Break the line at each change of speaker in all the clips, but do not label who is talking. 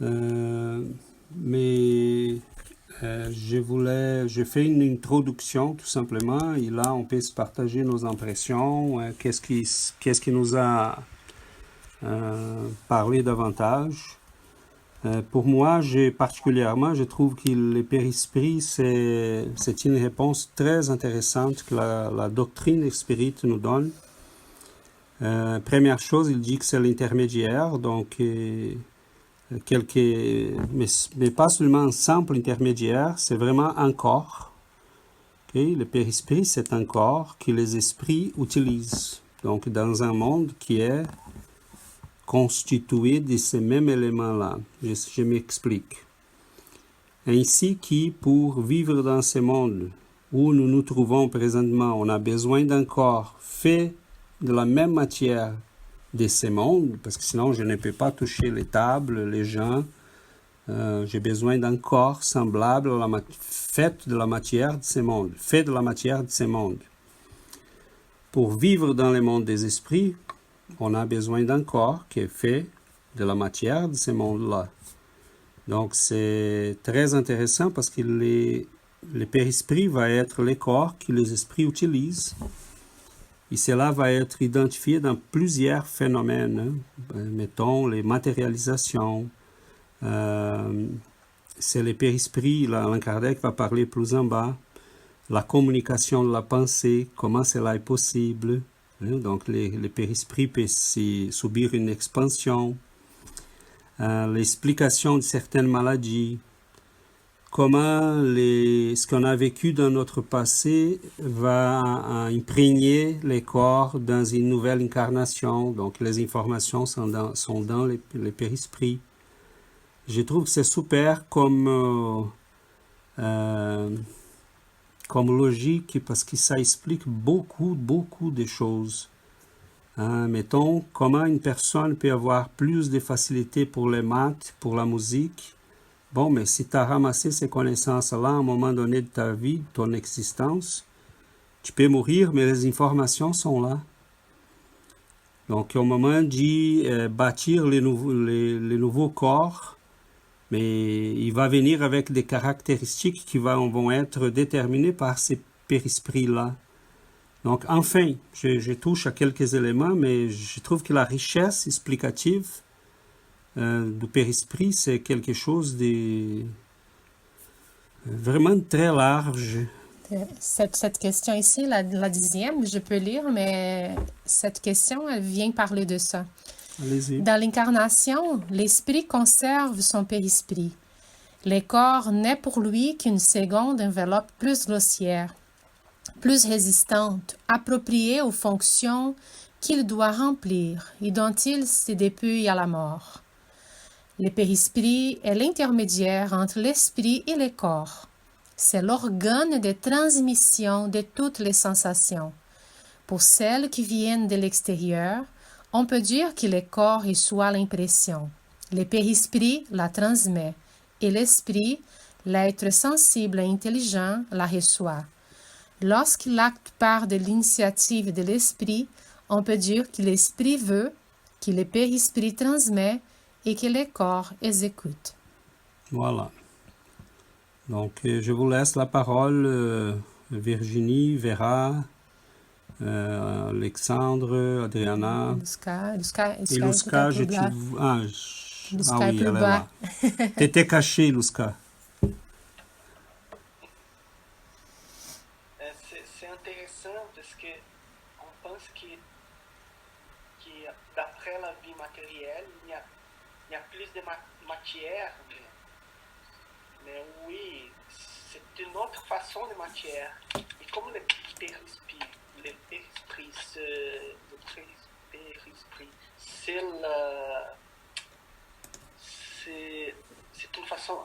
Euh, mais je fais une introduction tout simplement et là on peut se partager nos impressions, qu'est-ce qui nous a parlé davantage. Pour moi, je trouve que le périsprit, c'est une réponse très intéressante que la doctrine spirit nous donne. Première chose, il dit que c'est l'intermédiaire, donc mais pas seulement un simple intermédiaire, c'est vraiment un corps. Okay? Le périsprit, c'est un corps que les esprits utilisent. Donc, dans un monde qui est constitué de ces mêmes éléments-là. Je m'explique. Ainsi que pour vivre dans ce monde où nous nous trouvons présentement, on a besoin d'un corps fait de la même matière de ce monde, parce que sinon je ne peux pas toucher les tables, les gens. J'ai besoin d'un corps semblable à fait de la matière de ce monde, fait de la matière de ce monde. Pour vivre dans le monde des esprits, on a besoin d'un corps qui est fait de la matière de ce monde-là. Donc c'est très intéressant parce que le périsprit va être le corps que les esprits utilisent. Et cela va être identifié dans plusieurs phénomènes. Mettons les matérialisations. C'est le périsprit, là, Allan Kardec va parler plus en bas. La communication de la pensée, comment cela est possible. Donc, le périsprit peut subir une expansion, l'explication de certaines maladies, comment ce qu'on a vécu dans notre passé va imprégner les corps dans une nouvelle incarnation. Donc, les informations sont dans les périsprit. Je trouve que c'est super comme logique parce que ça explique beaucoup de choses. Mettons, comment une personne peut avoir plus de facilité pour les maths, pour la musique. Bon, mais si tu as ramassé ces connaissances-là à un moment donné de ta vie, de ton existence, tu peux mourir, mais les informations sont là. Donc, au moment de bâtir les nouveaux corps, mais il va venir avec des caractéristiques qui vont être déterminées par ces périsprits-là. Donc, enfin, je touche à quelques éléments, mais je trouve que la richesse explicative du périsprit, c'est quelque chose de vraiment très large.
Cette question ici, la 10e, je peux lire, mais cette question, elle vient parler de ça.
Allez-y.
Dans l'incarnation, l'esprit conserve son périsprit. Le corps n'est pour lui qu'une seconde enveloppe plus grossière, plus résistante, appropriée aux fonctions qu'il doit remplir et dont il se dépouille à la mort. Le périsprit est l'intermédiaire entre l'esprit et le corps. C'est l'organe de transmission de toutes les sensations. Pour celles qui viennent de l'extérieur, on peut dire que le corps reçoit l'impression. Le périsprit la transmet et l'esprit, l'être sensible et intelligent, la reçoit. Lorsque l'acte part de l'initiative de l'esprit, on peut dire que l'esprit veut, que le périsprit transmet et que le corps exécute.
Voilà. Donc, je vous laisse la parole, Virginie, Vera, Alexandre, Adriana.
Lusca
Et Lusca,
est plus bas. Lusca
oui,
est plus
elle est
bas.
là. T'étais caché, Lusca.
C'est intéressant parce que on pense que d'après la vie matérielle, il y a plus de matière, mais oui, c'est une autre façon de matière. Et comme le périsprit, c'est une façon,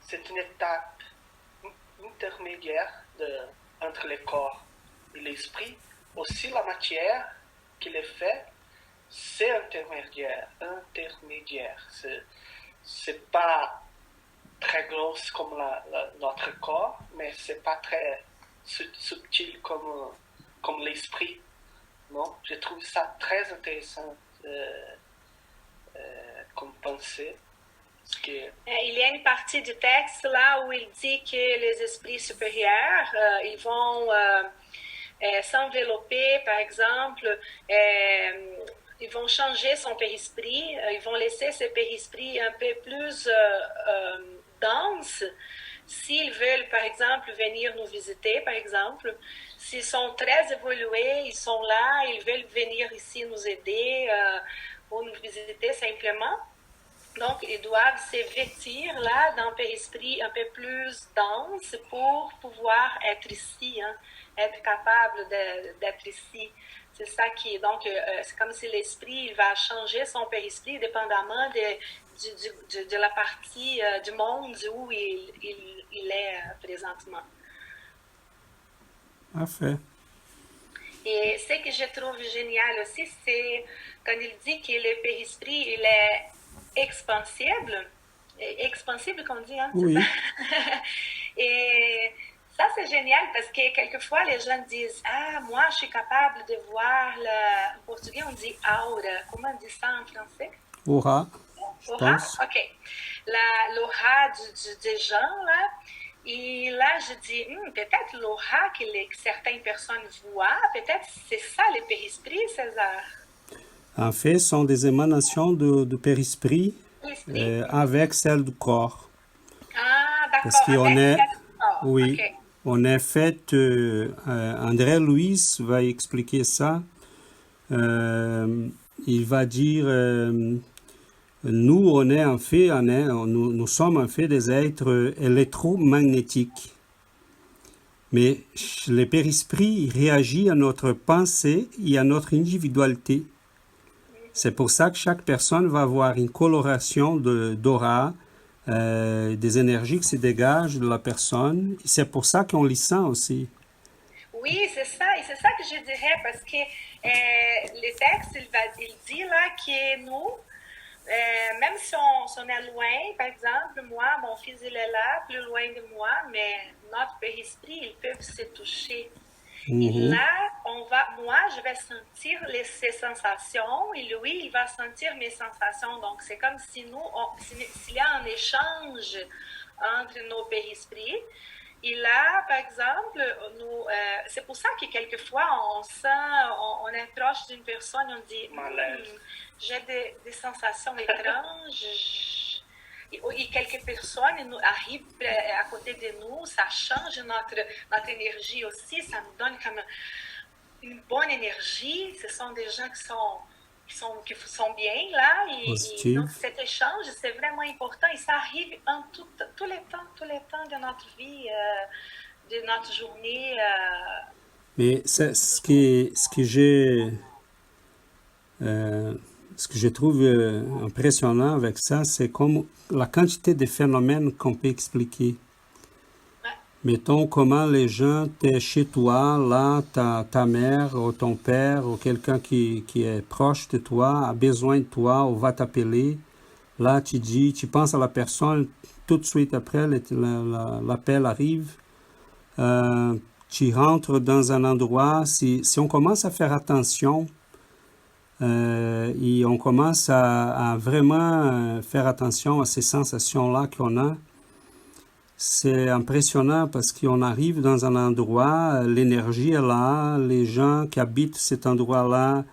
c'est une étape intermédiaire entre le corps et l'esprit. Aussi la matière qui le fait, c'est intermédiaire. C'est pas très grosse comme notre corps, mais c'est pas très subtil comme l'esprit. Non, je trouve ça très intéressant comme pensée.
Il y a une partie du texte là où il dit que les esprits supérieurs, ils vont s'envelopper, par exemple, ils vont changer son périsprit, ils vont laisser ce périsprit un peu plus dense. S'ils veulent, par exemple, venir nous visiter, par exemple, s'ils sont très évolués, ils sont là, ils veulent venir ici nous aider ou nous visiter simplement. Donc, ils doivent se vêtir là d'un périsprit un peu plus dense pour pouvoir être ici, hein, être capable d'être ici. C'est ça qui est. Donc, c'est comme si l'esprit il va changer son périsprit dépendamment de la partie du monde où il est présentement.
Parfait.
Et ce que je trouve génial aussi, c'est quand il dit que le périsprit, il est expansible qu'on dit, hein?
Oui.
Et ça, c'est génial parce que quelquefois, les gens disent « Ah, moi, je suis capable de voir le... » En portugais, on dit « aura ». Comment on dit ça en français?
Aura, je
Aura?
pense.
OK. L'aura des gens, là. Et là, je dis, peut-être l'aura que certaines personnes voient, peut-être c'est ça le périsprit, César.
En fait, ce sont des émanations de périsprit avec celle du corps.
Ah, d'accord.
Parce qu'on est, oui,
okay.
On est fait, André Louis va expliquer ça. Il va dire, nous, on est en fait, nous sommes en fait des êtres électromagnétiques. Mais le périsprit réagit à notre pensée et à notre individualité. C'est pour ça que chaque personne va avoir une coloration d'aura, des énergies qui se dégagent de la personne. C'est pour ça qu'on les sent aussi.
Oui, c'est ça. Et c'est ça que je dirais parce que le texte, il dit là que nous, même si on est loin, par exemple, moi, mon fils, il est là, plus loin de moi, mais notre périsprit, ils peuvent se toucher. Et là, moi, je vais sentir ses sensations et lui, il va sentir mes sensations. Donc, c'est comme si s'il y a un échange entre nos périsprits. Et là, par exemple, c'est pour ça que quelquefois, on est proche d'une personne, on dit, j'ai des sensations étranges. Et quelques personnes arrivent à côté de nous, ça change notre énergie aussi, ça nous donne comme une bonne énergie. Ce sont des gens qui sont bien là. Et donc cet échange, c'est vraiment important et ça arrive en tous les temps de notre vie, de notre journée.
Mais ce que je trouve impressionnant avec ça, c'est comme la quantité de phénomènes qu'on peut expliquer.
Ouais.
Mettons comment les gens, t'es chez toi, là, ta mère ou ton père ou quelqu'un qui est proche de toi, a besoin de toi ou va t'appeler. Là, tu penses à la personne, tout de suite après, l'appel arrive. Tu rentres dans un endroit, si on commence à faire attention, et on commence à vraiment faire attention à ces sensations-là qu'on a. C'est impressionnant parce qu'on arrive dans un endroit, l'énergie est là, les gens qui habitent cet endroit-là,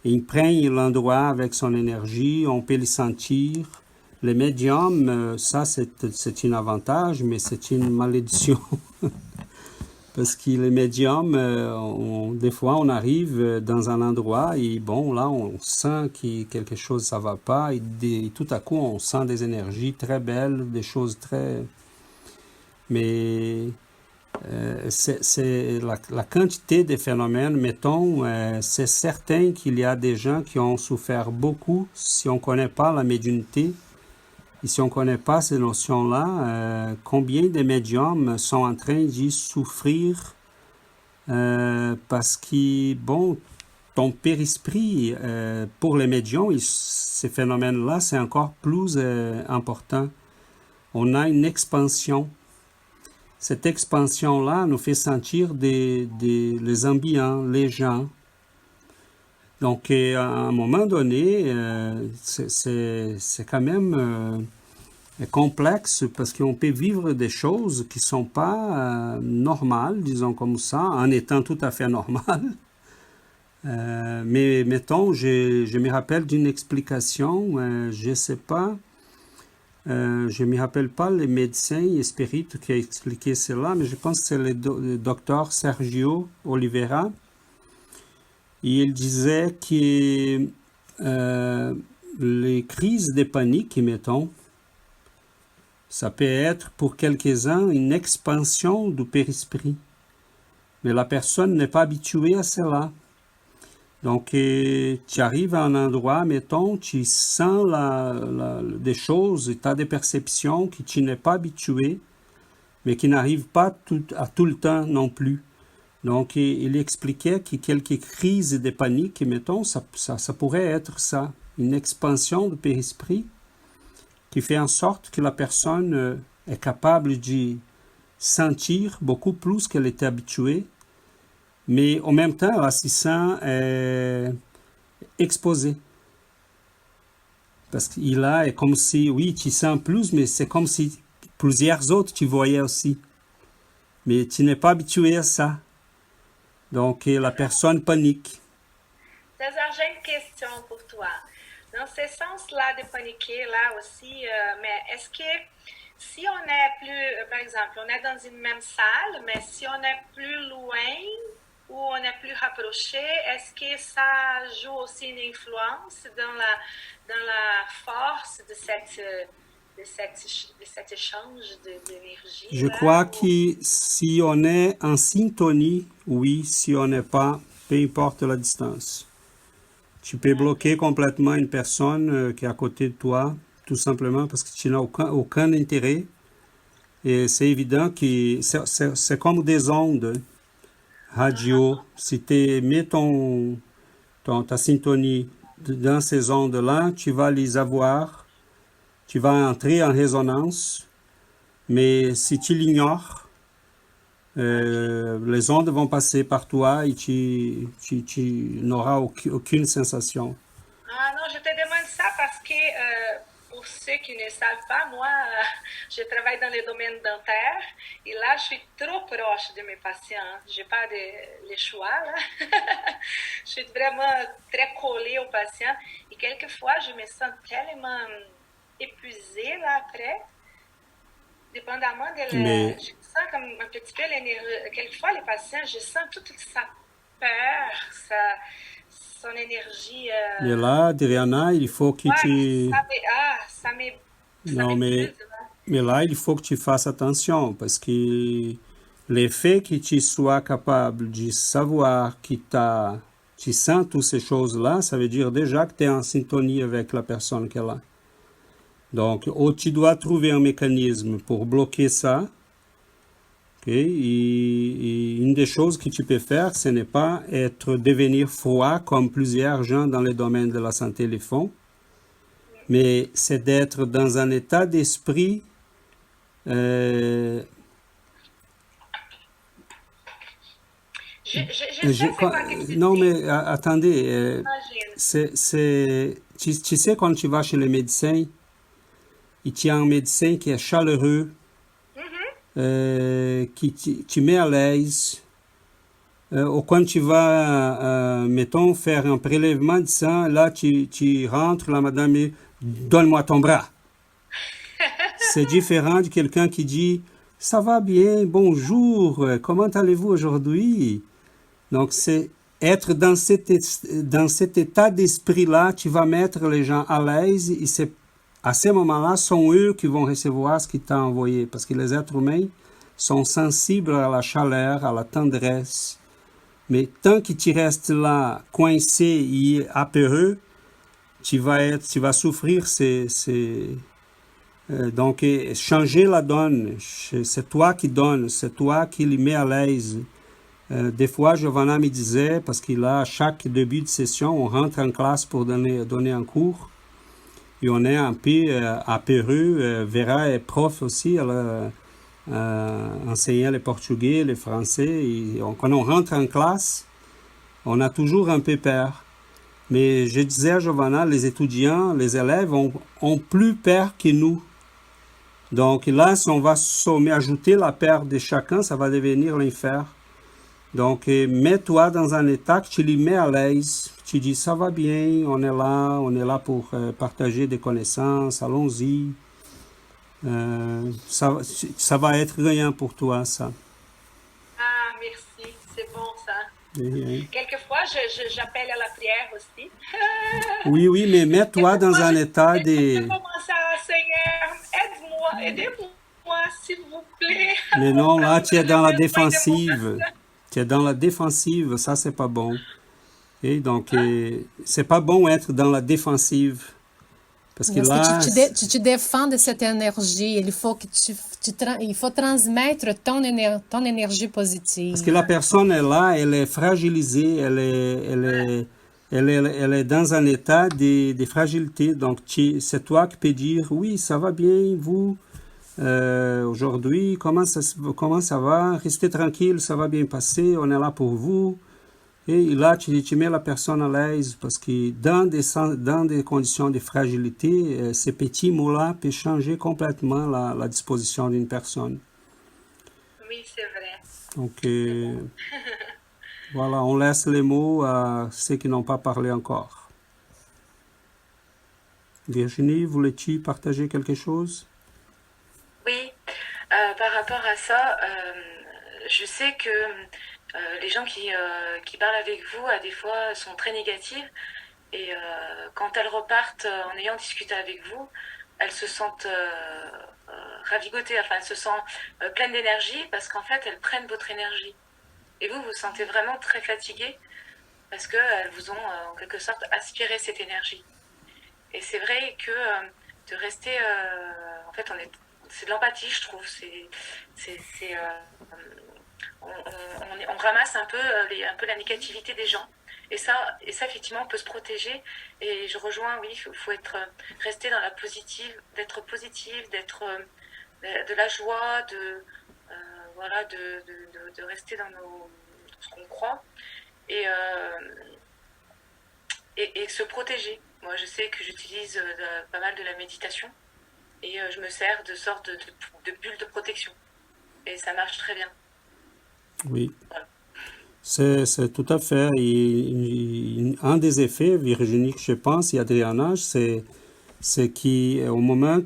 ils prennent l'endroit avec son énergie, on peut les sentir. Les médiums, ça c'est un avantage, mais c'est une malédiction. Parce que les médiums, des fois, on arrive dans un endroit et bon, là, on sent que quelque chose, ça va pas. Et tout à coup, on sent des énergies très belles, des choses très... Mais c'est la quantité de phénomènes, mettons, c'est certain qu'il y a des gens qui ont souffert beaucoup si on ne connaît pas la médiumnité. Et si on ne connaît pas ces notions-là, combien de médiums sont en train d'y souffrir parce que, bon, ton périsprit, pour les médiums, ces phénomènes-là, c'est encore plus important. On a une expansion. Cette expansion-là nous fait sentir les ambiants, les gens. Donc, à un moment donné, c'est quand même est complexe parce qu'on peut vivre des choses qui sont pas normales, disons comme ça, en étant tout à fait normal. Mais mettons, je me rappelle d'une explication, je sais pas, je me rappelle pas les médecins et spirites qui a expliqué cela, mais je pense que c'est le docteur Sergio Oliveira. Et il disait que les crises de panique, mettons, ça peut être pour quelques-uns une expansion du périsprit. Mais la personne n'est pas habituée à cela. Donc, tu arrives à un endroit, mettons, tu sens des choses, tu as des perceptions que tu n'es pas habitué, mais qui n'arrivent pas à tout le temps non plus. Donc, il expliquait que quelques crises de panique, mettons, ça pourrait être ça, une expansion du périsprit qui fait en sorte que la personne est capable de sentir beaucoup plus qu'elle était habituée, mais en même temps, elle s'y sent exposée. Parce qu'il est comme si, oui, tu sens plus, mais c'est comme si plusieurs autres tu voyais aussi. Mais tu n'es pas habitué à ça. Donc, la personne panique.
César, j'ai une question pour toi. Dans ce sens-là de paniquer, là aussi, mais est-ce que si on est plus, par exemple, on est dans une même salle, mais si on est plus loin ou on est plus rapproché, est-ce que ça joue aussi une influence dans la force de cet échange d'énergie?
Je crois que si on est en syntonie, oui, si on n'est pas, peu importe la distance. Tu peux bloquer complètement une personne qui est à côté de toi, tout simplement parce que tu n'as aucun intérêt. Et c'est évident que c'est comme des ondes radio. Si tu mets ta syntonie dans ces ondes-là, tu vas les avoir, tu vas entrer en résonance. Mais si tu l'ignores, les ondes vont passer par toi et tu n'auras aucune sensation.
Ah non, je te demande ça parce que, pour ceux qui ne savent pas, moi, je travaille dans le domaine dentaire et là, je suis trop proche de mes patients. Je n'ai pas le choix, là. Je suis vraiment très collée aux patients et quelquefois, je me sens tellement épuisée là après. Dépendamment je sens comme un petit peu l'énergie. Quelquefois, les patients, je sens toute sa peur, son énergie.
Et là, Adriana, il faut que tu...
Ça me
Non, mais là, il faut que tu fasses attention parce que le fait que tu sois capable de savoir que tu sens toutes ces choses-là, ça veut dire déjà que tu es en syntonie avec la personne qu'elle a. Donc, tu dois trouver un mécanisme pour bloquer ça. Okay? Et une des choses que tu peux faire, ce n'est pas devenir froid comme plusieurs gens dans le domaine de la santé le font, mais c'est d'être dans un état d'esprit non, mais attendez, tu sais quand tu vas chez le médecin, et tu as un médecin qui est chaleureux, qui tu met à l'aise, ou quand tu vas, mettons, faire un prélèvement de sang, là, tu rentres, la madame, et donne-moi ton bras. C'est différent de quelqu'un qui dit, ça va bien, bonjour, comment allez-vous aujourd'hui? Donc, c'est être dans cet état d'esprit-là, tu vas mettre les gens à l'aise et c'est à ces moments-là, sont eux qui vont recevoir ce qu'il t'a envoyé. Parce que les êtres humains sont sensibles à la chaleur, à la tendresse. Mais tant que tu restes là, coincé et apeureux, tu vas souffrir. Donc, changer la donne. C'est toi qui donnes, c'est toi qui les mets à l'aise. Des fois, Giovanna me disait, parce que là, à chaque début de session, on rentre en classe pour donner un cours. Et on est un peu apeureux. Vera est prof aussi, elle enseignait le portugais, le français. Et quand on rentre en classe, on a toujours un peu peur. Mais je disais à Giovanna, les étudiants, les élèves ont plus peur que nous. Donc là, si on va sommer, ajouter la perte de chacun, ça va devenir l'enfer. Donc, mets-toi dans un état que tu les mets à l'aise. Tu dis, ça va bien, on est là pour partager des connaissances, allons-y. Ça va être rien pour toi, ça.
Ah, merci, c'est bon ça.
Oui,
Quelquefois, j'appelle à la prière aussi.
oui, mais mets-toi dans un état
Je
de...
commence à, Seigneur, aidez-moi, s'il vous plaît.
Mais non, là, tu es dans la
J'ai besoin de
défensive. Tu es dans la défensive, ça, c'est pas bon. Et donc, c'est pas bon être dans la défensive. Parce que là,
Tu te défends de cette énergie. Il faut que il faut transmettre ton énergie positive.
parce que la personne est là, elle est fragilisée, elle est dans un état de fragilité. Donc, c'est toi qui peux dire, oui, ça va bien, vous, aujourd'hui, comment ça va? Restez tranquille, ça va bien passer, on est là pour vous. Et là, tu mets la personne à l'aise parce que dans des conditions de fragilité, ces petits mots-là peuvent changer complètement la disposition d'une personne.
Oui, c'est vrai.
Donc, voilà, on laisse les mots à ceux qui n'ont pas parlé encore. Virginie, voulais-tu partager quelque chose?
Oui, par rapport à ça, je sais que les gens qui parlent avec vous, à des fois, sont très négatives. Et quand elles repartent en ayant discuté avec vous, elles se sentent ravigotées, enfin, elles se sentent pleines d'énergie parce qu'en fait, elles prennent votre énergie. Et vous vous sentez vraiment très fatigué parce qu'elles vous ont en quelque sorte aspiré cette énergie. Et c'est vrai que de rester, en fait, c'est de l'empathie, je trouve. On ramasse un peu la négativité des gens. Et ça, effectivement, on peut se protéger. Et je rejoins, oui, il faut rester dans la positive, d'être positive, d'être de la joie, voilà, de rester dans ce qu'on croit. Et se protéger. Moi, je sais que j'utilise pas mal de la méditation. Et je me sers de sorte de bulle de protection. Et ça marche très bien.
Oui.
Voilà.
C'est tout à fait. Un des effets, Virginie, que je pense, et Adriana, c'est qu'au moment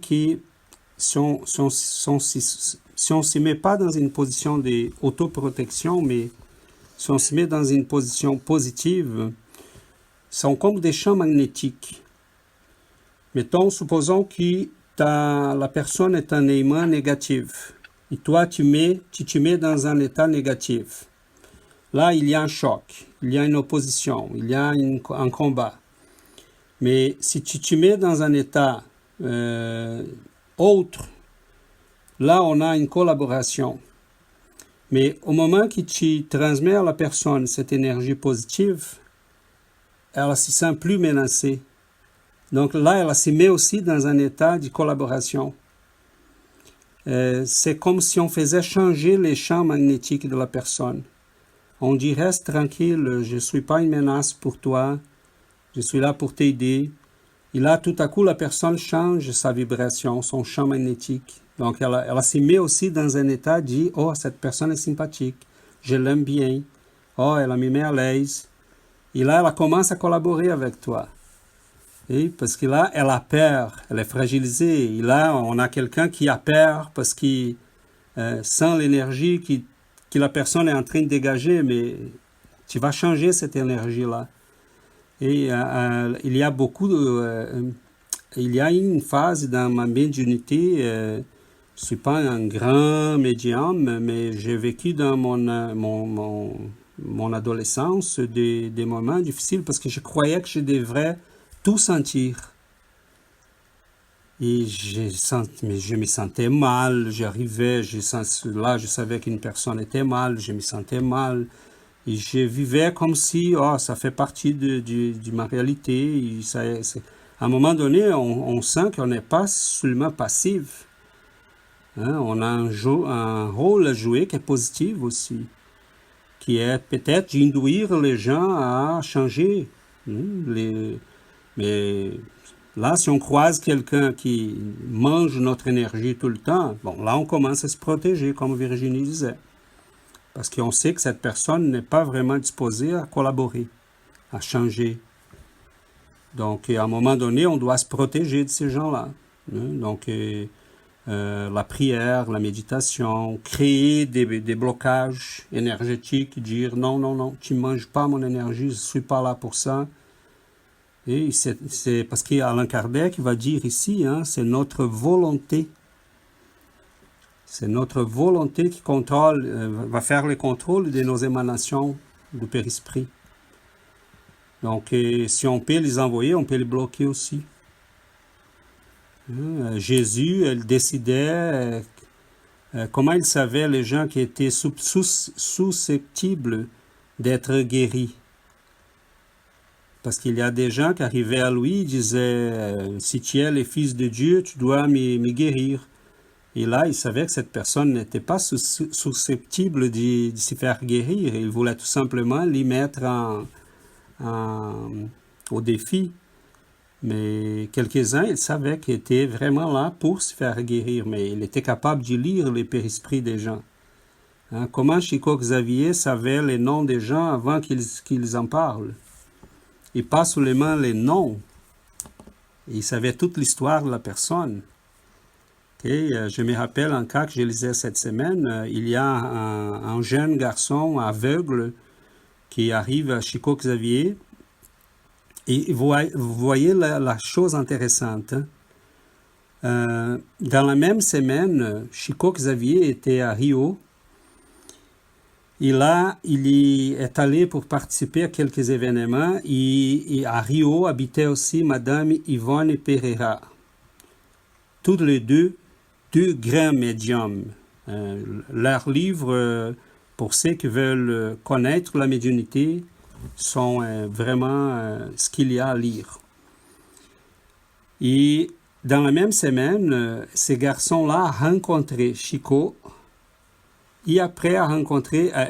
si on ne se met pas dans une position d'autoprotection, mais si on se met dans une position positive, sont comme des champs magnétiques. Mettons, supposons que la personne est un aimant négatif. Et toi, tu te mets dans un état négatif. Là, il y a un choc, il y a une opposition, il y a un combat. Mais si tu te mets dans un état autre, là, on a une collaboration. Mais au moment que tu transmets à la personne cette énergie positive, elle ne se sent plus menacée. Donc là, elle se met aussi dans un état de collaboration. C'est comme si on faisait changer les champs magnétiques de la personne. On dit, reste tranquille, je ne suis pas une menace pour toi, je suis là pour t'aider. Et là, tout à coup, la personne change sa vibration, son champ magnétique. Donc, elle se met aussi dans un état de, oh, cette personne est sympathique, je l'aime bien, oh, elle me met à l'aise. Et là, elle commence à collaborer avec toi. Et parce que là, elle a peur, elle est fragilisée. Et là, on a quelqu'un qui a peur parce qu'il sent l'énergie que la personne est en train de dégager, mais tu vas changer cette énergie-là. Et il y a il y a une phase dans ma médiumnité, je ne suis pas un grand médium, mais j'ai vécu dans mon adolescence des moments difficiles parce que je croyais que je devrais tout sentir. Et mais je me sentais mal, j'arrivais, là je savais qu'une personne était mal, je me sentais mal. Et je vivais comme si, oh, ça fait partie de ma réalité. Et à un moment donné, on sent qu'on n'est pas seulement passif. Hein? On a un rôle à jouer qui est positif aussi, qui est peut-être d'induire les gens à changer. Mais Là, si on croise quelqu'un qui mange notre énergie tout le temps, bon, là, on commence à se protéger, comme Virginie disait. Parce qu'on sait que cette personne n'est pas vraiment disposée à collaborer, à changer. Donc, à un moment donné, on doit se protéger de ces gens-là. Donc, la prière, la méditation, créer des blocages énergétiques, dire non, non, non, tu ne manges pas mon énergie, je ne suis pas là pour ça. Et c'est parce qu'Allan Kardec va dire ici, hein, c'est notre volonté. C'est notre volonté qui contrôle, va faire le contrôle de nos émanations du périsprit. Donc, si on peut les envoyer, on peut les bloquer aussi. Jésus, elle décidait comment il savait les gens qui étaient susceptibles d'être guéris. Parce qu'il y a des gens qui arrivaient à lui, ils disaient si tu es le Fils de Dieu, tu dois me guérir. Et là, il savait que cette personne n'était pas susceptible de se faire guérir. Il voulait tout simplement l'y mettre au défi. Mais quelques-uns, ils savaient qu'ils étaient vraiment là pour se faire guérir, mais il était capable de lire les périsprits des gens. Hein, comment Chico Xavier savait les noms des gens avant qu'ils en parlent? Et pas seulement les noms, il savait toute l'histoire de la personne. Je me rappelle un cas que je lisais cette semaine, il y a un jeune garçon aveugle qui arrive à Chico Xavier. Et vous voyez la chose intéressante. Dans la même semaine, Chico Xavier était à Rio. Et là, il est allé pour participer à quelques événements. Et à Rio habitait aussi Madame Yvonne Pereira. Toutes les deux grands médiums. Leurs livres, pour ceux qui veulent connaître la médiumnité, sont vraiment ce qu'il y a à lire. Et dans la même semaine, ces garçons-là ont rencontré Chico, et après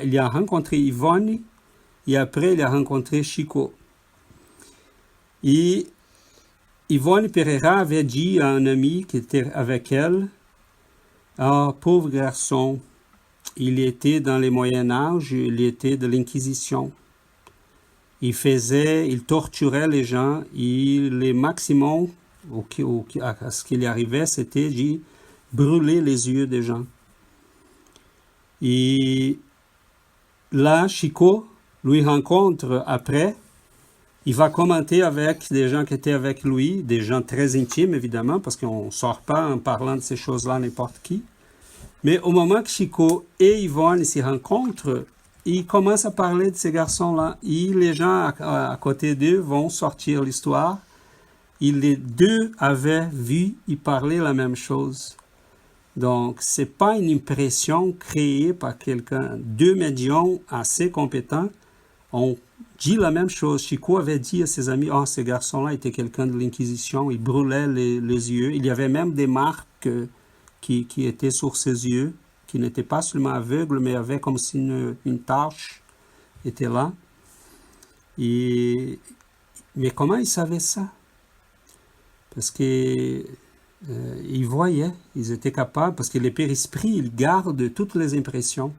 il a rencontré Yvonne, et après il a rencontré Chico. Et Yvonne Pereira avait dit à un ami qui était avec elle, « Ah, pauvre garçon, il était dans le Moyen-Âge, il était de l'Inquisition. Il torturait les gens, et le maximum à ce qu'il arrivait, c'était de brûler les yeux des gens. » Et là, Chico lui rencontre après, il va commenter avec des gens qui étaient avec lui, des gens très intimes évidemment, parce qu'on ne sort pas en parlant de ces choses-là n'importe qui. Mais au moment que Chico et Yvonne s'y rencontrent, ils commencent à parler de ces garçons-là. Et les gens à côté d'eux vont sortir l'histoire. Et les deux avaient vu, ils parlaient la même chose. Donc, ce n'est pas une impression créée par quelqu'un. Deux médiums assez compétents ont dit la même chose. Chico avait dit à ses amis, « Ah, ce garçon-là était quelqu'un de l'Inquisition. Il brûlait les yeux. Il y avait même des marques qui étaient sur ses yeux, qui n'étaient pas seulement aveugles, mais avaient comme si une tache était là. » Mais comment ils savaient ça? Parce que ils voyaient, ils étaient capables, parce que les périsprits, ils gardent toutes les impressions.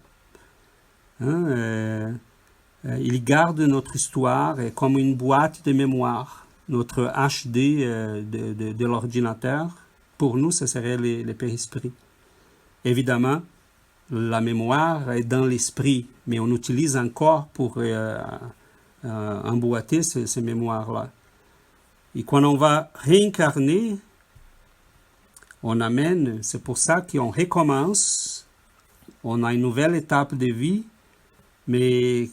Ils gardent notre histoire comme une boîte de mémoire, notre HD de l'ordinateur. Pour nous, ce serait les périsprits. Évidemment, la mémoire est dans l'esprit, mais on utilise encore pour emboîter ces mémoires-là. Et quand on va réincarner, on amène, c'est pour ça qu'on recommence, on a une nouvelle étape de vie, mais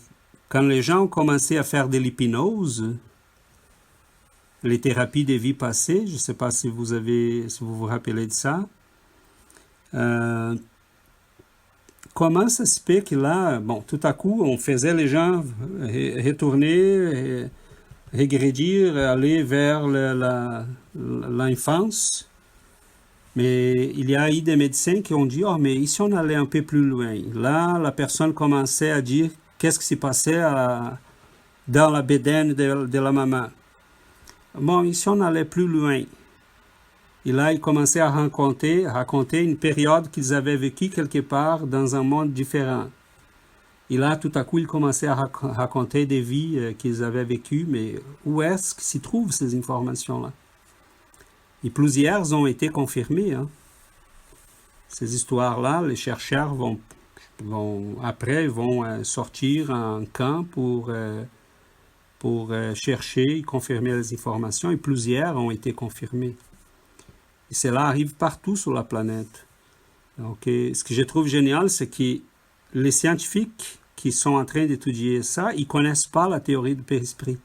quand les gens ont commencé à faire de l'hypnose, les thérapies des vies passées, je ne sais pas si vous vous rappelez de ça, comment ça se fait que là, bon, tout à coup, on faisait les gens retourner, régrédir, aller vers l'enfance. Mais il y a eu des médecins qui ont dit, oh, mais ici on allait un peu plus loin. Là, la personne commençait à dire qu'est-ce qui s'est passé dans la bédaine de la maman. Bon, ici on allait plus loin. Et là, il commençait à raconter une période qu'ils avaient vécue quelque part dans un monde différent. Et là, tout à coup, il commençait à raconter des vies qu'ils avaient vécues, mais où est-ce que s'y trouvent ces informations-là? Et plusieurs ont été confirmées. Hein. Ces histoires-là, les chercheurs vont sortir en camp pour chercher et confirmer les informations, et plusieurs ont été confirmées. Et cela arrive partout sur la planète. Donc, ce que je trouve génial, c'est que les scientifiques qui sont en train d'étudier ça, ils ne connaissent pas la théorie du périsprit.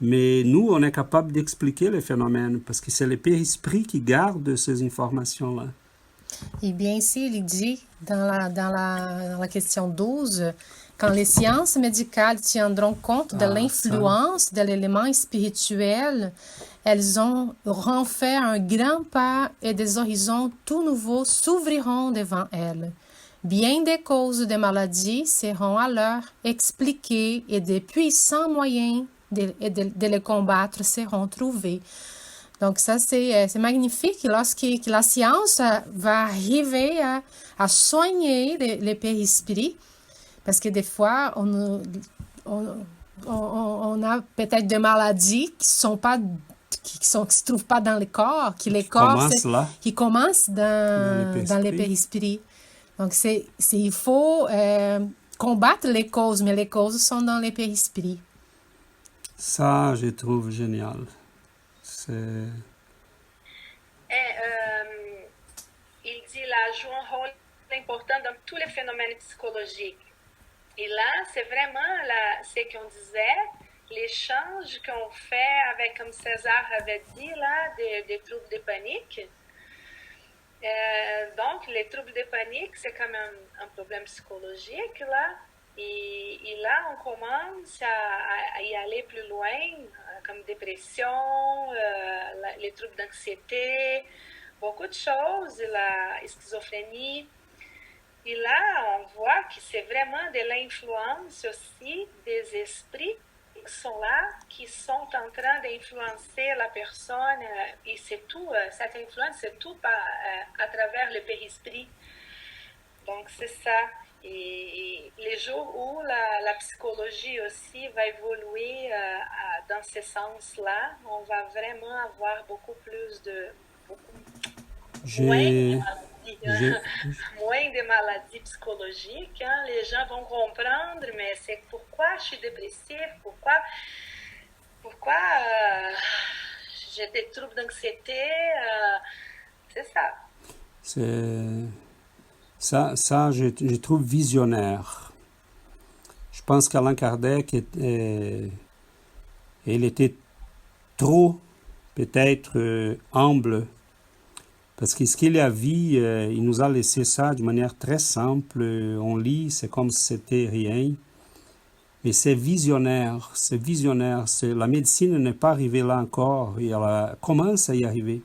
Mais nous, on est capable d'expliquer les phénomènes parce que c'est le périsprit qui garde ces informations-là.
Eh bien, ici, il dit dans la question 12, quand les sciences médicales tiendront compte de l'influence de l'élément spirituel, elles auront fait un grand pas et des horizons tout nouveaux s'ouvriront devant elles. Bien des causes de maladies seront alors expliquées et de puissants moyens de les combattre seront trouvés. Donc ça, c'est magnifique lorsque la science va arriver à soigner les périsprit, parce que des fois, on a peut-être des maladies qui se trouvent pas dans le corps, qui commencent dans les périsprit. Donc il faut combattre les causes, mais les causes sont dans les périsprit.
Ça, je trouve génial.
Il dit là, joue un rôle important dans tous les phénomènes psychologiques. Et là, c'est vraiment ce qu'on disait, l'échange qu'on fait avec, comme César avait dit, là, des troubles de panique. Donc, les troubles de panique, c'est comme un problème psychologique, là. Et là, on commence à y aller plus loin, comme dépression, les troubles d'anxiété, beaucoup de choses, la schizophrénie. Et là, on voit que c'est vraiment de l'influence aussi des esprits qui sont là, qui sont en train d'influencer la personne. Et c'est tout, cette influence, c'est tout à travers le périsprit. Donc, c'est ça. Et les jours où la psychologie aussi va évoluer dans ce sens-là, on va vraiment avoir beaucoup plus moins de maladies psychologiques. Hein. Les gens vont comprendre, mais c'est pourquoi je suis dépressif, pourquoi j'ai des troubles d'anxiété. C'est ça.
Ça, je trouve visionnaire. Je pense qu'Allan Kardec il était trop, peut-être, humble. Parce que ce qu'il a vu, il nous a laissé ça de manière très simple. On lit, c'est comme si c'était rien. Mais c'est visionnaire. La médecine n'est pas arrivée là encore. Et elle commence à y arriver.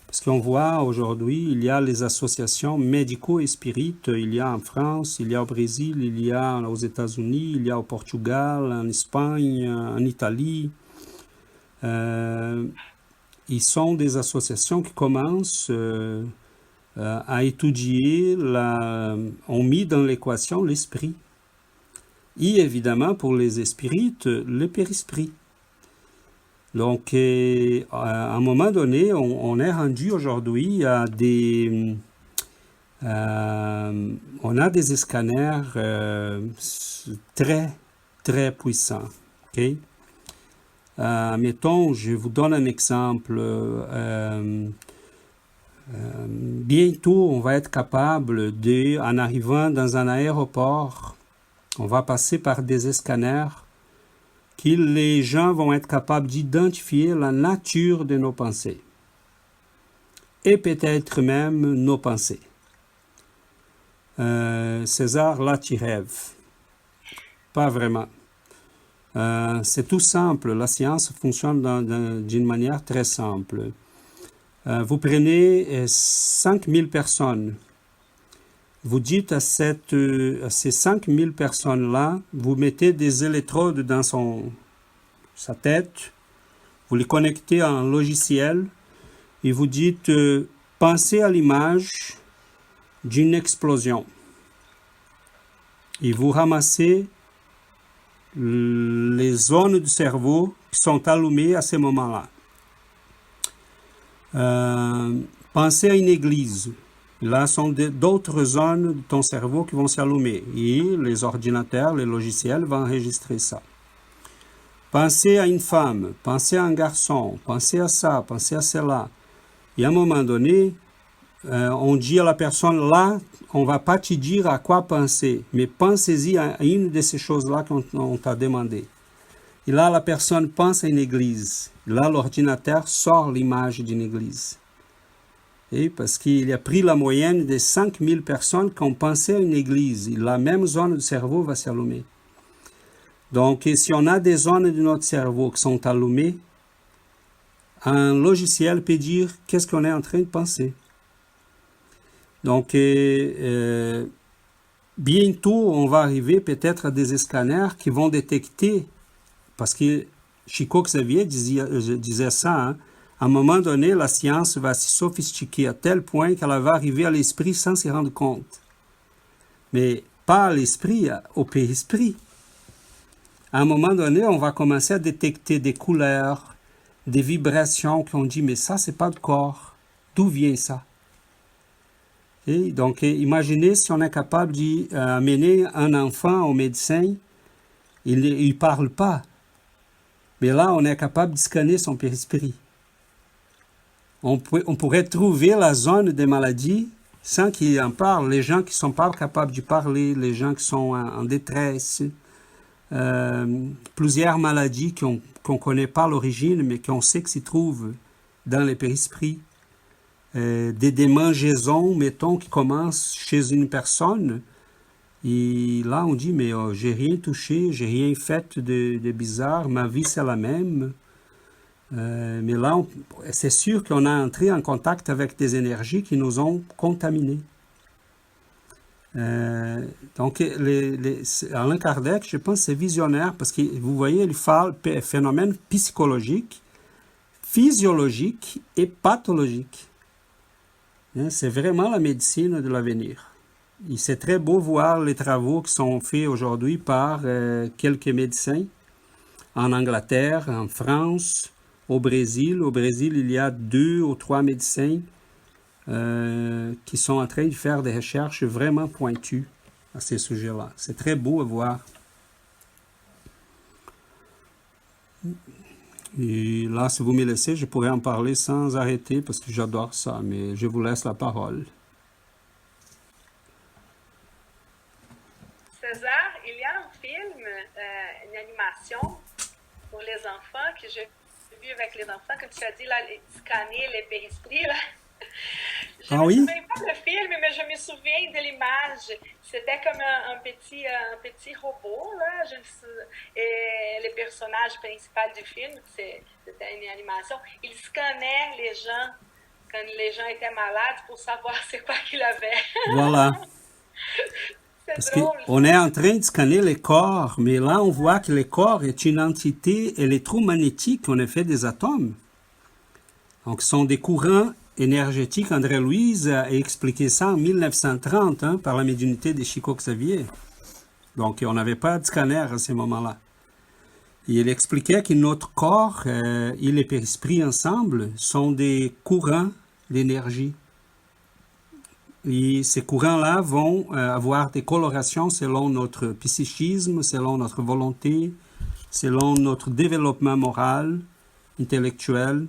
Parce qu'on voit aujourd'hui, il y a les associations médico et spirites. Il y a en France, il y a au Brésil, il y a aux États-Unis, il y a au Portugal, en Espagne, en Italie. Ils sont des associations qui commencent à étudier, ont mis dans l'équation l'esprit. Et évidemment, pour les spirites, le périsprit. Donc, à un moment donné, on est rendu aujourd'hui à on a des scanners très, très puissants. Okay? Mettons, je vous donne un exemple. Bientôt, on va être capable en arrivant dans un aéroport, on va passer par des scanners que les gens vont être capables d'identifier la nature de nos pensées et peut-être même nos pensées. César, là, tu rêves. Pas vraiment. C'est tout simple. La science fonctionne d'une manière très simple. Vous prenez 5000 personnes. Vous dites à ces 5000 personnes-là, vous mettez des électrodes dans sa tête, vous les connectez à un logiciel et vous dites pensez à l'image d'une explosion. Et vous ramassez les zones du cerveau qui sont allumées à ce moment-là. Pensez à une église. Là sont d'autres zones de ton cerveau qui vont s'allumer. Et les ordinateurs, les logiciels vont enregistrer ça. Pensez à une femme, pensez à un garçon, pensez à ça, pensez à cela. Et à un moment donné, on dit à la personne, là, on ne va pas te dire à quoi penser, mais pensez-y à une de ces choses-là qu'on t'a demandé. Et là, la personne pense à une église. Et là, l'ordinateur sort l'image d'une église. Et parce qu'il a pris la moyenne des 5000 personnes qui ont pensé à une église. Et la même zone du cerveau va s'allumer. Donc, si on a des zones de notre cerveau qui sont allumées, un logiciel peut dire qu'est-ce qu'on est en train de penser. Donc, bientôt, on va arriver peut-être à des scanners qui vont détecter, parce que Chico Xavier disait ça, hein, à un moment donné, la science va se sophistiquer à tel point qu'elle va arriver à l'esprit sans s'y rendre compte. Mais pas à l'esprit, au périsprit. À un moment donné, on va commencer à détecter des couleurs, des vibrations qu'on dit, mais ça, c'est pas le corps. D'où vient ça? Et donc, imaginez si on est capable d'amener un enfant au médecin, il ne parle pas. Mais là, on est capable de scanner son périsprit. On pourrait trouver la zone des maladies sans qu'il en parle. Les gens qui ne sont pas capables de parler, les gens qui sont en détresse, plusieurs maladies qu'on ne connaît pas l'origine, mais qu'on sait que s'y trouvent dans les périsprits. Des démangeaisons, mettons, qui commencent chez une personne. Et là, on dit, mais j'ai rien touché, j'ai rien fait de bizarre, ma vie c'est la même. Mais là, c'est sûr qu'on a entré en contact avec des énergies qui nous ont contaminés. Donc, Alain Kardec, je pense, c'est visionnaire parce que vous voyez, il parle de phénomènes psychologiques, physiologiques et pathologiques. C'est vraiment la médecine de l'avenir. Et c'est très beau voir les travaux qui sont faits aujourd'hui par quelques médecins en Angleterre, en France, au Brésil. Au Brésil, il y a 2 ou 3 médecins qui sont en train de faire des recherches vraiment pointues à ces sujets-là. C'est très beau à voir. Et là, si vous me laissez, je pourrais en parler sans arrêter parce que j'adore ça, mais je vous laisse la parole.
César, il y a un film, une animation pour les enfants que j'ai vu avec les enfants, comme tu as dit, là, scanner les périsprits, là. Je ne me souviens pas du film, mais je me souviens de l'image. C'était comme un petit robot, là. Et le personnage principal du film, c'était une animation. Il scannait les gens quand les gens étaient malades pour savoir c'est quoi qu'ils avaient.
Voilà. Parce qu'on est en train de scanner les corps, mais là, on voit que le corps est une entité électromagnétique en effet des atomes. Donc, ce sont des courants énergétiques. André Louise a expliqué ça en 1930 par la médiumnité de Chico Xavier. Donc, on n'avait pas de scanner à ce moment-là. Et il expliquait que notre corps et le périsprit ensemble sont des courants d'énergie. Et ces courants-là vont avoir des colorations selon notre psychisme, selon notre volonté, selon notre développement moral, intellectuel.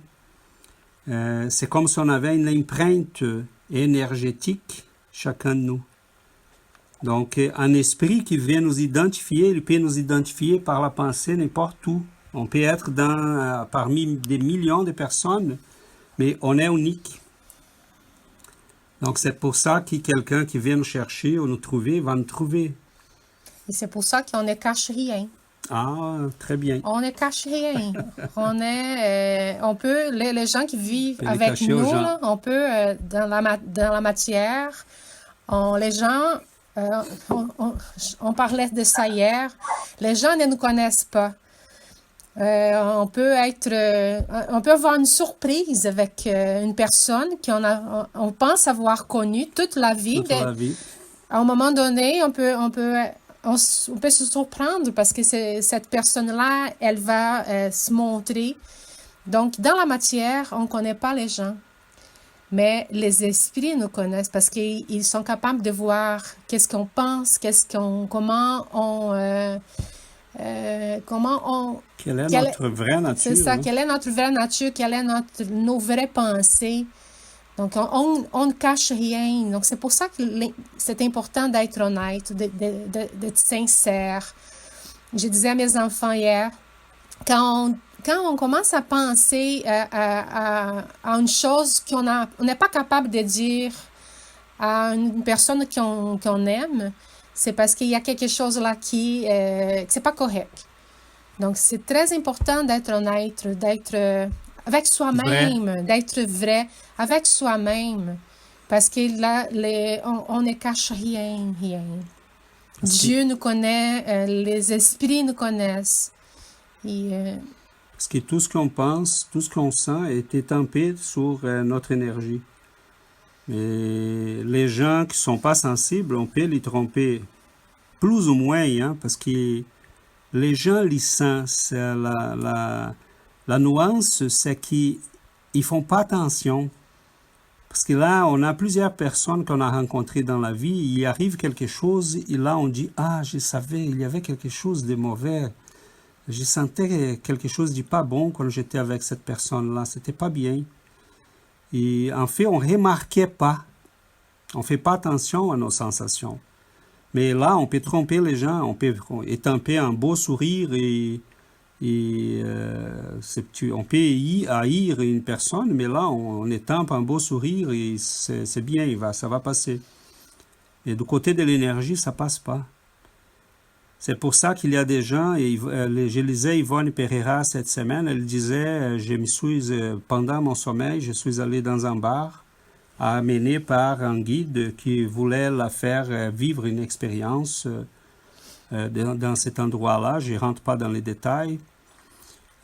C'est comme si on avait une empreinte énergétique, chacun de nous. Donc, un esprit qui vient nous identifier, il peut nous identifier par la pensée n'importe où. On peut être parmi des millions de personnes, mais on est unique. Donc, c'est pour ça que quelqu'un qui vient nous chercher ou nous trouver va nous trouver.
Et c'est pour ça qu'on ne cache rien.
Ah, très bien.
On ne cache rien. On peut, les gens qui vivent avec nous, là, on peut, dans la matière, les gens, on parlait de ça hier, les gens ne nous connaissent pas. On peut avoir une surprise avec une personne on pense avoir connue toute la vie.
Toute la vie.
À un moment donné, on peut se surprendre parce que cette personne-là, elle va se montrer. Donc, dans la matière, on ne connaît pas les gens. Mais les esprits nous connaissent parce qu'ils sont capables de voir qu'est-ce qu'on pense, comment on...
Quelle est notre vraie nature?
C'est ça,
hein?
quelle est notre vraie nature, quelle est nos vraies pensées. Donc, on ne cache rien. Donc, c'est pour ça que c'est important d'être honnête, d'être sincère. Je disais à mes enfants hier, quand on commence à penser à une chose qu'on n'est pas capable de dire à une personne qu'on aime, c'est parce qu'il y a quelque chose là qui c'est pas correct. Donc, c'est très important d'être honnête, d'être avec soi-même, d'être vrai avec soi-même. Parce que là, on ne cache rien. Dieu nous connaît, les esprits nous connaissent.
Parce que tout ce qu'on pense, tout ce qu'on sent est étampé sur notre énergie. Mais les gens qui ne sont pas sensibles, on peut les tromper plus ou moins, hein, parce que les gens les sentent. La nuance, c'est qu'ils ne font pas attention. Parce que là, on a plusieurs personnes qu'on a rencontrées dans la vie, il arrive quelque chose, et là on dit « Ah, je savais, il y avait quelque chose de mauvais. Je sentais quelque chose de pas bon quand j'étais avec cette personne-là. C'était pas bien. » Et en fait, on ne remarquait pas. On ne fait pas attention à nos sensations. Mais là, on peut tromper les gens, on peut étamper un beau sourire on peut haïr une personne, mais là, on étampe un beau sourire et c'est bien, ça va passer. Et du côté de l'énergie, ça passe pas. C'est pour ça qu'il y a des gens, et je lisais Yvonne Pereira cette semaine, elle disait, pendant mon sommeil, je suis allé dans un bar, amené par un guide qui voulait la faire vivre une expérience dans cet endroit-là. Je ne rentre pas dans les détails.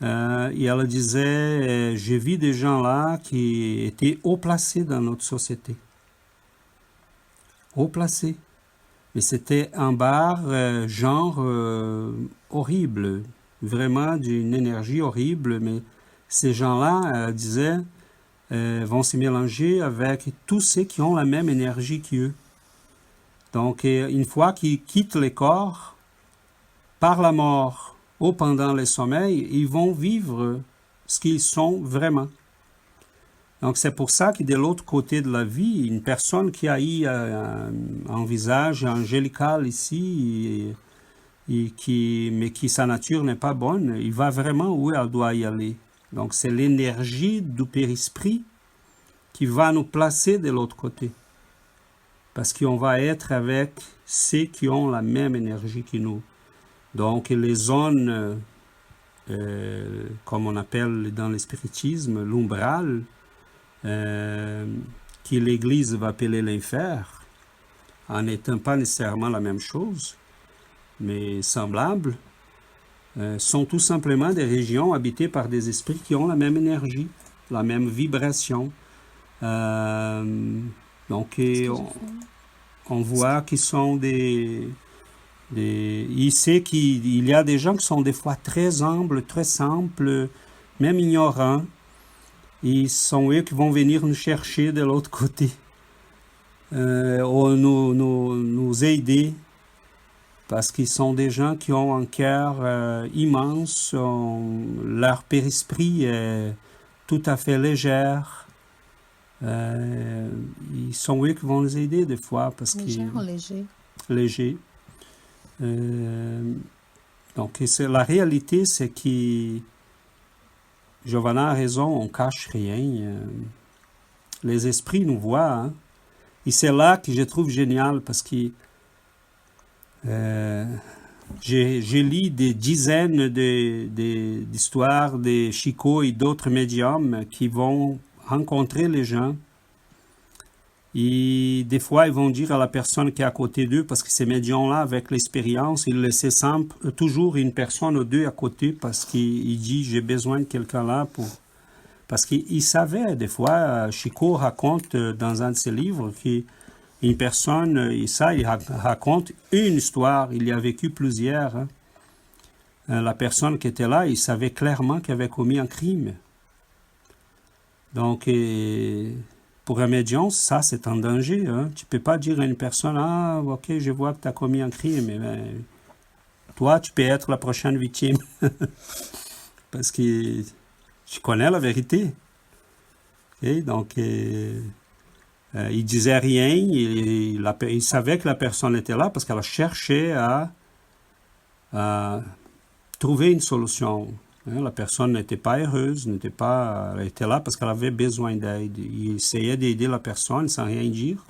Et elle disait, j'ai vu des gens là qui étaient haut placés dans notre société. Haut placés. Mais c'était un bar horrible, vraiment d'une énergie horrible. Mais ces gens-là, disaient, vont se mélanger avec tous ceux qui ont la même énergie qu'eux. Donc, une fois qu'ils quittent le corps, par la mort ou pendant le sommeil, ils vont vivre ce qu'ils sont vraiment. Donc, c'est pour ça que de l'autre côté de la vie, une personne qui a eu un visage angélical ici, mais qui sa nature n'est pas bonne, il va vraiment où elle doit y aller. Donc, c'est l'énergie du périsprit qui va nous placer de l'autre côté. Parce qu'on va être avec ceux qui ont la même énergie que nous. Donc, les zones, comme on appelle dans le spiritisme, l'umbral, que l'Église va appeler l'enfer, en n'étant pas nécessairement la même chose, mais semblables, sont tout simplement des régions habitées par des esprits qui ont la même énergie, la même vibration. Donc, on voit qu'ils sont il sait qu'il y a des gens qui sont des fois très humbles, très simples, même ignorants. Et ce sont eux qui vont venir nous chercher de l'autre côté, ou nous aider, parce qu'ils sont des gens qui ont un cœur immense, leur périsprit est tout à fait léger. Ils sont eux qui vont nous aider des fois, parce léger. Donc, la réalité, c'est que Giovanna a raison, on cache rien. Les esprits nous voient. Hein? Et c'est là que je trouve génial, parce que j'ai lu des dizaines d'histoires de Chico et d'autres médiums qui vont rencontrer les gens Et des fois, ils vont dire à la personne qui est à côté d'eux, parce que ces médiums-là, avec l'expérience, ils laissaient toujours une personne ou deux à côté, parce qu'il dit, j'ai besoin de quelqu'un là pour... Parce qu'il savait, des fois, Chico raconte dans un de ses livres qu'une personne, il raconte une histoire, il y a vécu plusieurs. Hein. La personne qui était là, il savait clairement qu'il avait commis un crime. Donc, pour un médium, ça, c'est un danger. Hein. Tu ne peux pas dire à une personne, ah, ok, je vois que tu as commis un crime, mais toi, tu peux être la prochaine victime. Parce que tu connais la vérité. Okay? Donc, il disait rien, il savait que la personne était là parce qu'elle cherchait à trouver une solution. La personne n'était pas heureuse, elle était là parce qu'elle avait besoin d'aide. Il essayait d'aider la personne sans rien dire.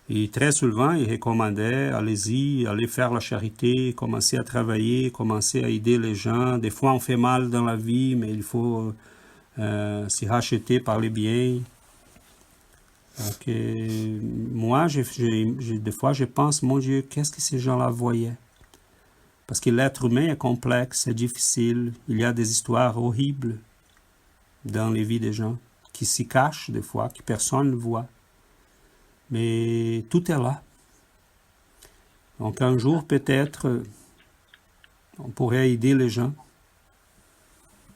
Et très souvent, il recommandait, allez-y, allez faire la charité, commencez à travailler, commencez à aider les gens. Des fois, on fait mal dans la vie, mais il faut s'y racheter par les biens. Donc, moi, des fois, je pense, mon Dieu, qu'est-ce que ces gens-là voyaient? Parce que l'être humain est complexe, c'est difficile. Il y a des histoires horribles dans les vies des gens qui s'y cachent des fois, que personne ne voit. Mais tout est là. Donc un jour, peut-être, on pourrait aider les gens.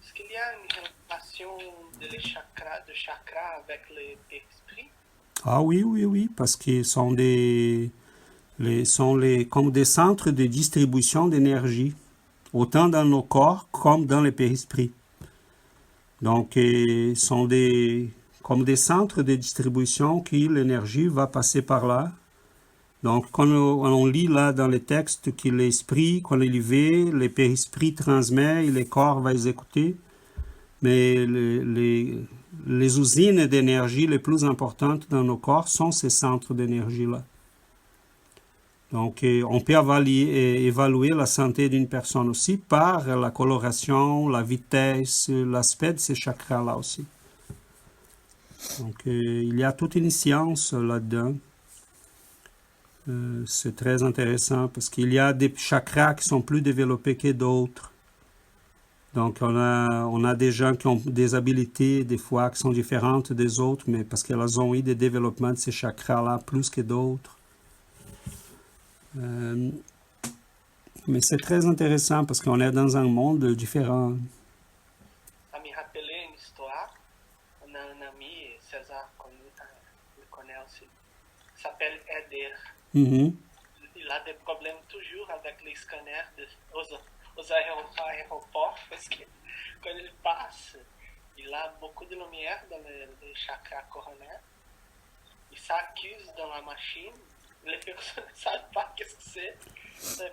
Est-ce qu'il y a une relation de chakras avec l'esprit?
Ah oui, parce qu'ils sont comme des centres de distribution d'énergie, autant dans nos corps comme dans les périsprit. Donc, ils sont comme des centres de distribution qui l'énergie va passer par là. Donc, quand on lit là dans les textes que l'esprit, quand il y va, les périsprit transmet et les corps vont exécuter. Mais les usines d'énergie les plus importantes dans nos corps sont ces centres d'énergie-là. Donc, on peut évaluer la santé d'une personne aussi par la coloration, la vitesse, l'aspect de ces chakras-là aussi. Donc, il y a toute une science là-dedans. C'est très intéressant parce qu'il y a des chakras qui sont plus développés que d'autres. Donc, on a des gens qui ont des habiletés, des fois, qui sont différentes des autres, mais parce qu'elles ont eu des développements de ces chakras-là plus que d'autres. Mais c'est très intéressant parce qu'on est dans un monde différent.
Ça me rappelait une histoire. On a un ami, César, le connaît aussi. Il s'appelle Eder.
Mm-hmm.
Il a des problèmes toujours avec les scanners aux aéroports parce que quand il passe, il a beaucoup de lumière dans les chakras coronaires. Il s'accuse dans la machine. Les personnes ne savent pas qu'est-ce que c'est.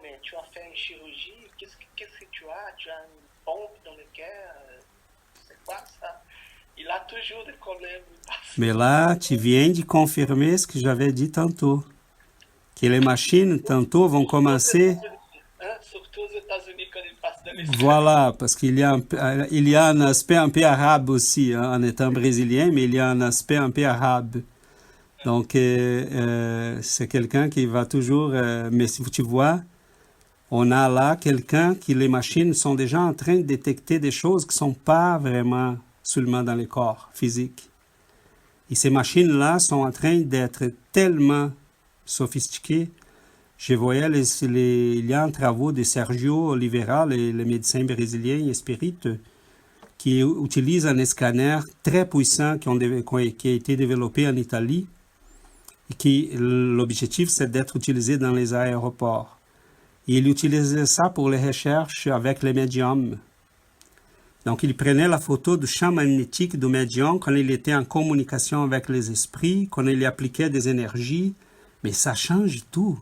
Mais tu as fait une chirurgie, qu'est-ce que tu as? Tu as une pompe dans le cœur, c'est quoi ça? Il a toujours des problèmes.
Mais là, tu viens de confirmer ce que j'avais dit tantôt. Que les machines, tantôt, vont commencer...
Surtout aux États-Unis quand ils passent dans les...
Voilà, parce qu'il y a un aspect un peu arabe aussi, hein, en étant brésilien, mais il y a un aspect un peu arabe. Donc, c'est quelqu'un qui va toujours... mais si tu vois, on a là quelqu'un qui, les machines sont déjà en train de détecter des choses qui ne sont pas vraiment seulement dans le corps physique. Et ces machines-là sont en train d'être tellement sophistiquées. Je voyais, il y a un travaux de Sergio Oliveira, le médecin brésilien et spirit, qui utilise un scanner très puissant qui a été développé en Italie. L'objectif, c'est d'être utilisé dans les aéroports. Et il utilisait ça pour les recherches avec les médiums. Donc, il prenait la photo du champ magnétique du médium quand il était en communication avec les esprits, quand il y appliquait des énergies. Mais ça change tout.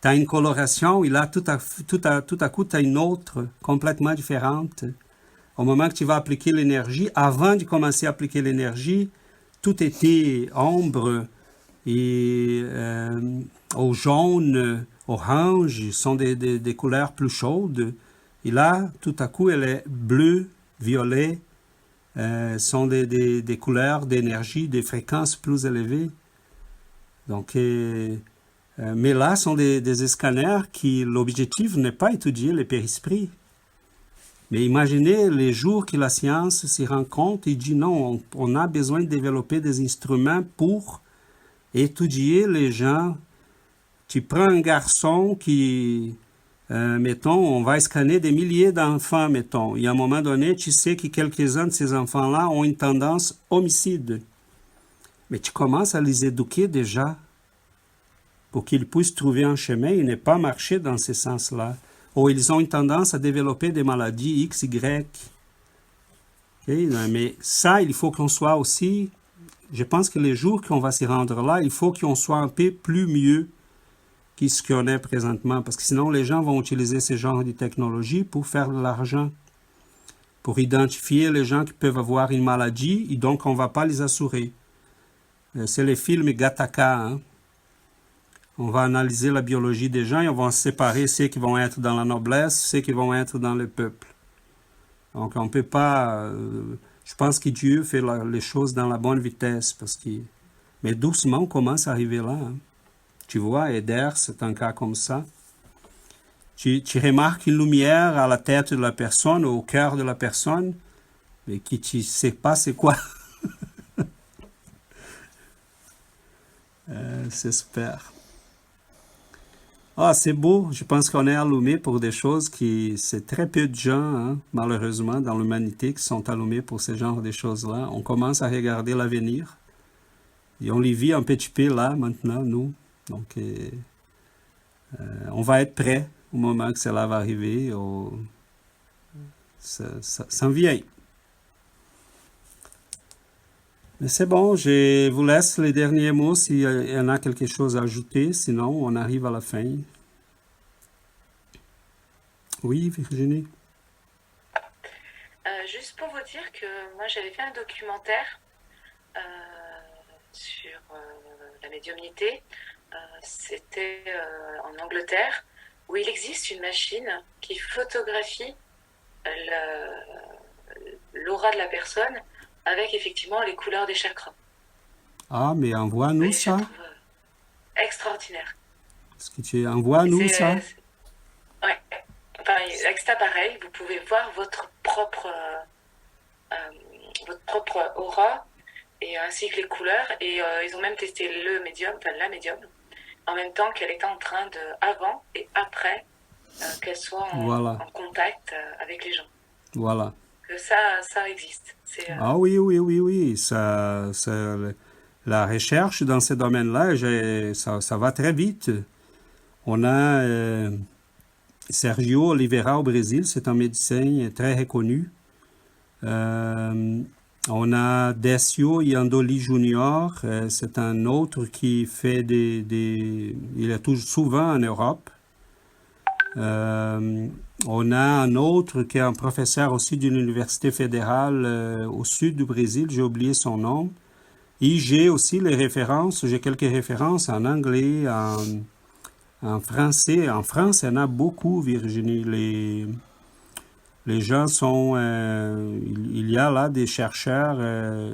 Tu as une coloration, et là, tout à coup, tu as une autre, complètement différente. Au moment que tu vas appliquer l'énergie, avant de commencer à appliquer l'énergie, tout était ombre, et au jaune, orange, sont des couleurs plus chaudes. Et là, tout à coup, elle est bleue, violet, sont des couleurs, d'énergie, des fréquences plus élevées. Donc, mais là, sont des scanners qui, l'objectif n'est pas étudier les périsprits. Mais imaginez les jours que la science s'y rend compte et dit non, on a besoin de développer des instruments pour étudier les gens. Tu prends un garçon qui, mettons, on va scanner des milliers d'enfants, mettons. Et à un moment donné, tu sais que quelques-uns de ces enfants-là ont une tendance homicide. Mais tu commences à les éduquer déjà pour qu'ils puissent trouver un chemin et ne pas marcher dans ce sens-là. Ou ils ont une tendance à développer des maladies X, Y. Okay? Mais ça, il faut qu'on soit aussi... Je pense que les jours qu'on va s'y rendre là, il faut qu'on soit un peu plus mieux que ce qu'on est présentement. Parce que sinon, les gens vont utiliser ce genre de technologie pour faire de l'argent. Pour identifier les gens qui peuvent avoir une maladie et donc on ne va pas les assurer. C'est le film Gattaca, hein? On va analyser la biologie des gens et on va séparer ceux qui vont être dans la noblesse, ceux qui vont être dans le peuple. Donc on ne peut pas... je pense que Dieu fait les choses dans la bonne vitesse. Mais doucement, on commence à arriver là. Hein. Tu vois, Eder, c'est un cas comme ça. Tu remarques une lumière à la tête de la personne, au cœur de la personne, mais qui tu ne sais pas c'est quoi. C'est super. Ah, c'est beau. Je pense qu'on est allumé pour des choses qui... C'est très peu de gens, hein, malheureusement, dans l'humanité qui sont allumés pour ce genre de choses-là. On commence à regarder l'avenir. Et on les vit un petit peu là, maintenant, nous. Donc, on va être prêt au moment que cela va arriver. Ça vient. Mais c'est bon, je vous laisse les derniers mots s'il y en a quelque chose à ajouter, sinon on arrive à la fin. Oui, Virginie?
Juste pour vous dire que moi j'avais fait un documentaire sur la médiumnité. C'était en Angleterre, où il existe une machine qui photographie l'aura de la personne avec effectivement les couleurs des chakras.
Ah, mais envoie-nous
Oui,
ça.
Extraordinaire.
Est-ce que tu envoies-nous ça?
Ouais. Enfin, avec cet appareil, vous pouvez voir votre propre aura et ainsi que les couleurs. Et ils ont même testé la médium, en même temps qu'elle était en train de, avant et après, qu'elle soit en contact avec les gens.
Voilà.
Que ça existe.
Ah oui. La recherche dans ce domaine-là, ça va très vite. On a Sergio Oliveira au Brésil, c'est un médecin très reconnu. On a Décio Iandoli Junior, c'est un autre qui fait il est toujours souvent en Europe. On a un autre qui est un professeur aussi d'une université fédérale au sud du Brésil, j'ai oublié son nom. Et j'ai aussi les références, j'ai quelques références en anglais, en français. En France, il y en a beaucoup, Virginie. Les gens sont... il y a là des chercheurs,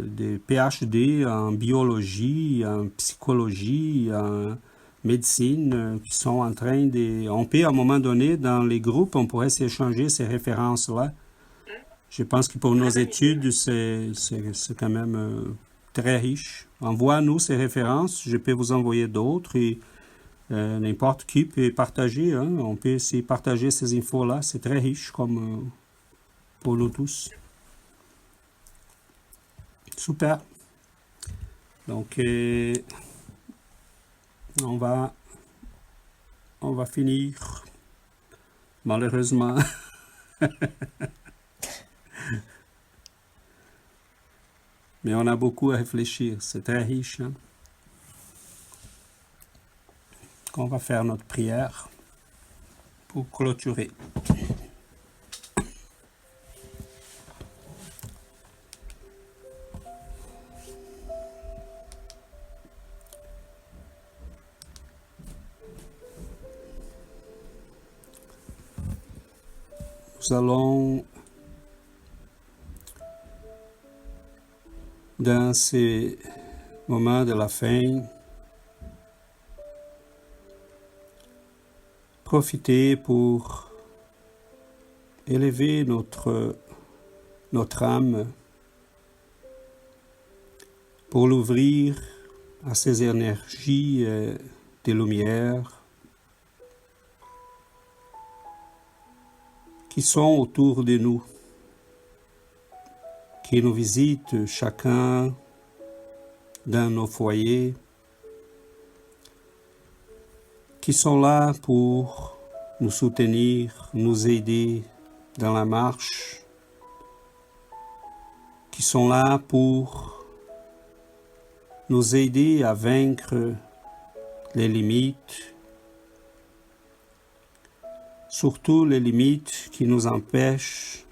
des PhD en biologie, en psychologie, en médecine, qui sont en train de... On peut, à un moment donné, dans les groupes, on pourrait s'échanger ces références-là. Je pense que pour nos études, c'est quand même très riche. Envoie-nous ces références, je peux vous envoyer d'autres et n'importe qui peut partager. Hein. On peut essayer de partager ces infos-là. C'est très riche comme pour nous tous. Super. Donc, on va finir. Malheureusement. Mais on a beaucoup à réfléchir. C'est très riche. Hein? On va faire notre prière pour clôturer. Nous allons dans ces moments de la fin, profiter pour élever notre âme, pour l'ouvrir à ces énergies de lumière qui sont autour de nous, qui nous visitent chacun dans nos foyers, qui sont là pour nous soutenir, nous aider dans la marche, qui sont là pour nous aider à vaincre les limites, surtout les limites qui nous empêchent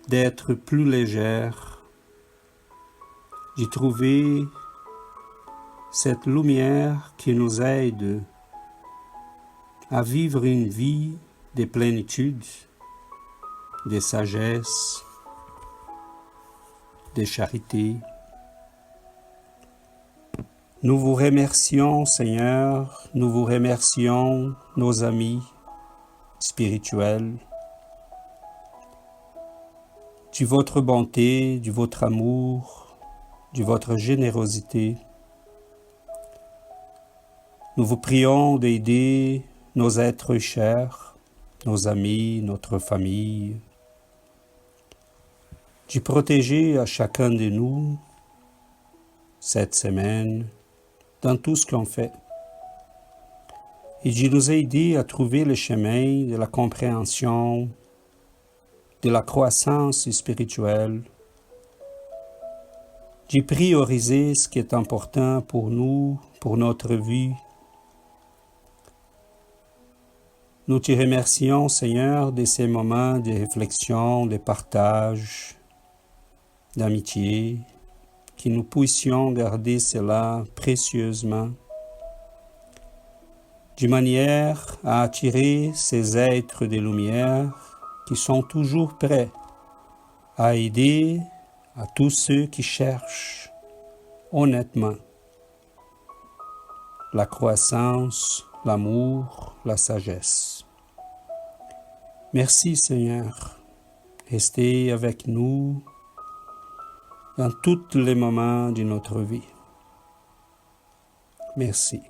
d'être plus légères, d'y trouver cette lumière qui nous aide à vivre une vie de plénitude, de sagesse, de charité. Nous vous remercions, Seigneur, nous vous remercions, nos amis spirituels, de votre bonté, de votre amour, de votre générosité. Nous vous prions d'aider nos êtres chers, nos amis, notre famille, de protéger à chacun de nous cette semaine dans tout ce qu'on fait et de nous aider à trouver le chemin de la compréhension, de la croissance spirituelle, de prioriser ce qui est important pour nous, pour notre vie. Nous te remercions, Seigneur, de ces moments de réflexion, de partage, d'amitié, que nous puissions garder cela précieusement, de manière à attirer ces êtres de lumière qui sont toujours prêts à aider à tous ceux qui cherchent honnêtement la croissance, l'amour, la sagesse. Merci Seigneur, restez avec nous dans tous les moments de notre vie. Merci.